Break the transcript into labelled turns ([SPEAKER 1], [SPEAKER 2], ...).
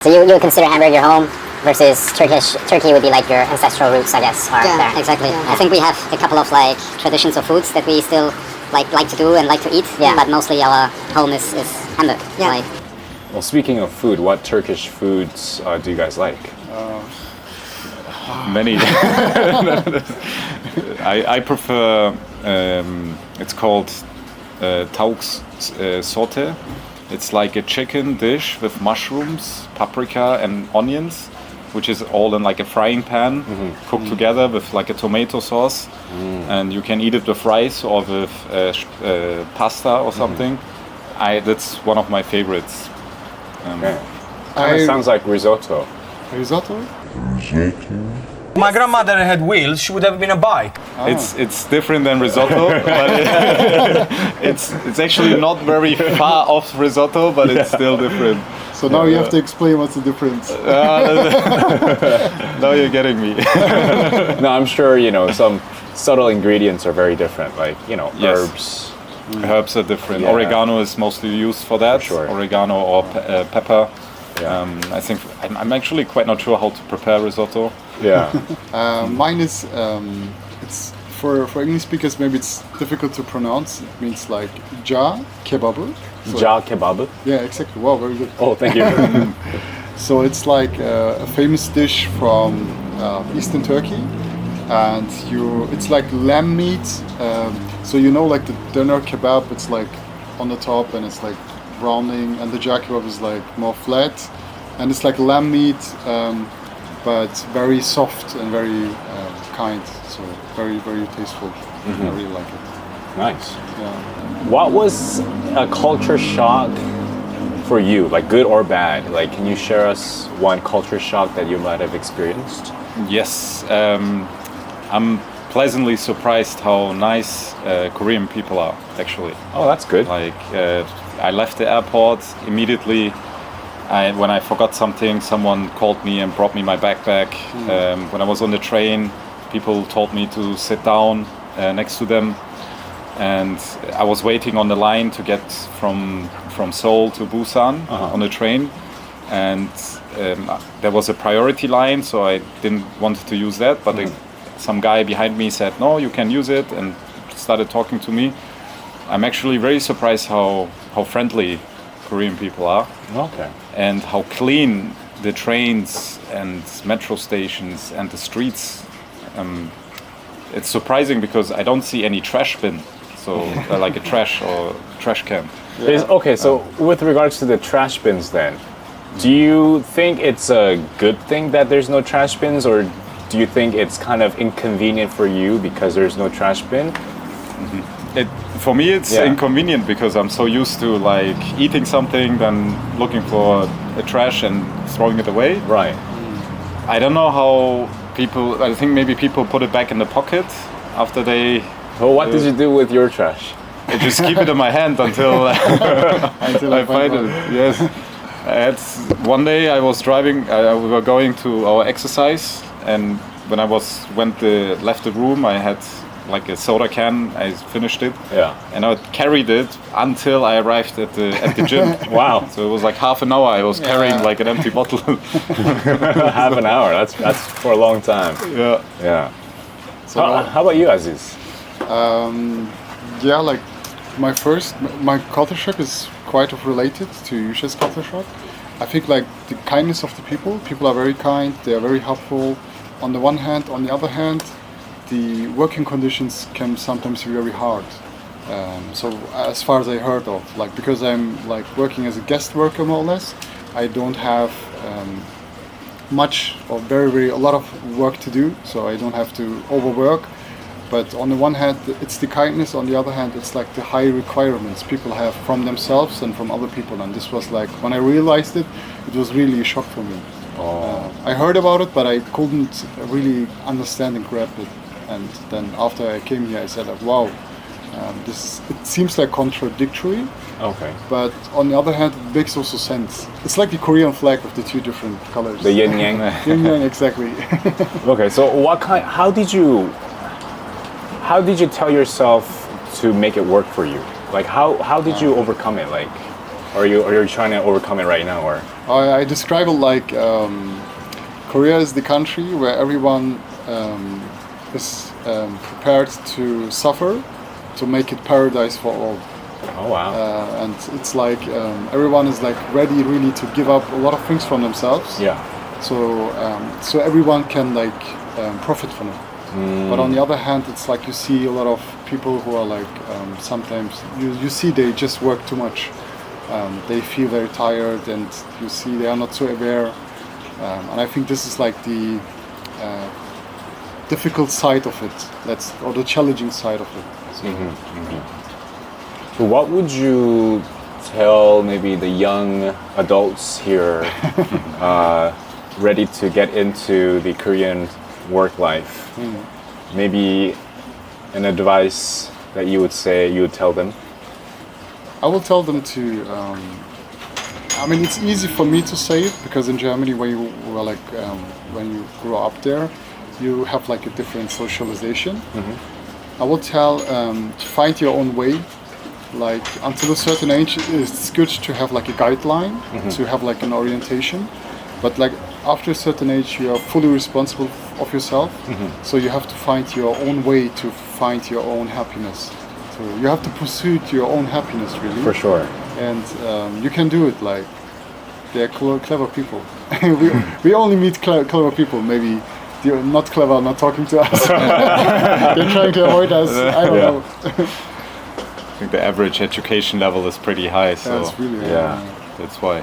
[SPEAKER 1] So you would consider Hamburg your home versus Turkey would be like your ancestral roots, I guess, are there. Exactly. I think we have a couple of like traditions of foods that we still like to do and like to eat. But mostly our home is Hamburg.
[SPEAKER 2] Well, speaking of food, what Turkish foods do you guys like?
[SPEAKER 3] Many. I prefer, it's called tavuk sote. It's like a chicken dish with mushrooms, paprika and onions, which is all in like a frying pan, cooked together with like a tomato sauce. And you can eat it with rice or with pasta or something. That's one of my favorites.
[SPEAKER 2] It sounds like risotto.
[SPEAKER 4] Risotto?
[SPEAKER 5] My grandmother had wheels, she would have been a bike.
[SPEAKER 3] It's different than risotto, but it's actually not very far off risotto, but it's still different.
[SPEAKER 4] So now you have to explain what's the difference.
[SPEAKER 3] Now you're getting me.
[SPEAKER 2] No, I'm sure, some subtle ingredients are very different, like, herbs.
[SPEAKER 3] Herbs are different. Oregano is mostly used for that.
[SPEAKER 2] For sure.
[SPEAKER 3] Oregano or pepper. I think I'm actually quite not sure how to prepare risotto.
[SPEAKER 4] Mine is it's for English speakers, maybe it's difficult to pronounce. It means like Kebab.
[SPEAKER 2] Ja Kebab?
[SPEAKER 4] Yeah, exactly. Wow, very good.
[SPEAKER 2] Oh, thank you.
[SPEAKER 4] So it's like a famous dish from Eastern Turkey, and it's like lamb meat. So like the doner kebab, it's like on the top and it's like browning, and the ja kebab is like more flat, and it's like lamb meat, but very soft and very kind. So very, very tasteful. I really like it.
[SPEAKER 2] Nice.
[SPEAKER 4] Yeah.
[SPEAKER 2] What was a culture shock for you, like good or bad? Like, can you share us one culture shock that you might have experienced?
[SPEAKER 3] Yes, I'm pleasantly surprised how nice Korean people are, actually.
[SPEAKER 2] Oh, that's good.
[SPEAKER 3] Like, I left the airport immediately. When I forgot something, someone called me and brought me my backpack. When I was on the train, people told me to sit down next to them. And I was waiting on the line to get from Seoul to Busan on the train. And there was a priority line, so I didn't want to use that. But some guy behind me said, no, you can use it, and started talking to me. I'm actually very surprised how friendly Korean people are.
[SPEAKER 2] Okay.
[SPEAKER 3] And how clean the trains and metro stations and the streets. It's surprising because I don't see any trash bin, so like a trash or trash can.
[SPEAKER 2] Okay, so with regards to the trash bins then, do you think it's a good thing that there's no trash bins, or do you think it's kind of inconvenient for you because there's no trash bin?
[SPEAKER 3] For me, it's inconvenient because I'm so used to like eating something, then looking for a trash and throwing it away.
[SPEAKER 2] Right.
[SPEAKER 3] I don't know how people. I think maybe people put it back in the pocket after they.
[SPEAKER 2] Well, what did you do with your trash?
[SPEAKER 3] I just keep it in my hand until I find it. Yes. One day I was driving. We were going to our exercise, and when I left the room, I had like a soda can. I finished it. And I carried it until I arrived at the gym.
[SPEAKER 2] Wow.
[SPEAKER 3] So it was like half an hour. I was carrying like an empty bottle.
[SPEAKER 2] Half an hour. That's for a long time. Yeah. So how about you, Aziz?
[SPEAKER 4] Like my culture shock is quite related to Yusha's culture shock. I think like the kindness of the people are very kind, they are very helpful on the one hand. On the other hand, the working conditions can sometimes be very hard. So as far as I heard of, like because I'm like working as a guest worker more or less, I don't have much or a lot of work to do, so I don't have to overwork. But on the one hand, it's the kindness. On the other hand, it's like the high requirements people have from themselves and from other people. And this was like, when I realized it, it was really a shock for me. I heard about it, but I couldn't really understand and grasp it. And then after I came here, I said, like, wow, it seems like contradictory.
[SPEAKER 2] Okay.
[SPEAKER 4] But on the other hand, it makes also sense. It's like the Korean flag with the two different colors.
[SPEAKER 2] The yin yang.
[SPEAKER 4] Yin yang, exactly.
[SPEAKER 2] Okay, so how did you tell yourself to make it work for you? Like how did you overcome it? Like Or are you trying to overcome it right now? Or
[SPEAKER 4] I describe it like Korea is the country where everyone is prepared to suffer to make it paradise for all.
[SPEAKER 2] oh wow,
[SPEAKER 4] And it's like everyone is like ready really to give up a lot of things from themselves.
[SPEAKER 2] yeah,
[SPEAKER 4] So everyone can like profit from it. But on the other hand, it's like you see a lot of people who are like sometimes you see they just work too much. They feel very tired, and you see they are not so aware. And I think this is like the difficult side of it. Or the challenging side of it. So,
[SPEAKER 2] So what would you tell maybe the young adults here ready to get into the Korean work life? Maybe an advice that you would tell them?
[SPEAKER 4] I will tell them to. I mean, it's easy for me to say it because in Germany, when you were like when you grow up there, you have like a different socialization. I will tell to find your own way. Like until a certain age, it's good to have like a guideline, to have like an orientation. But like after a certain age, you are fully responsible of yourself. So you have to find your own way to find your own happiness. So you have to pursue your own happiness, really.
[SPEAKER 2] For sure.
[SPEAKER 4] And you can do it. Like they're clever people. we only meet clever people. Maybe they're not clever, not talking to us. They're trying to avoid us. I don't know.
[SPEAKER 3] I think the average education level is pretty high, so
[SPEAKER 4] That's really
[SPEAKER 2] Yeah.
[SPEAKER 3] that's why.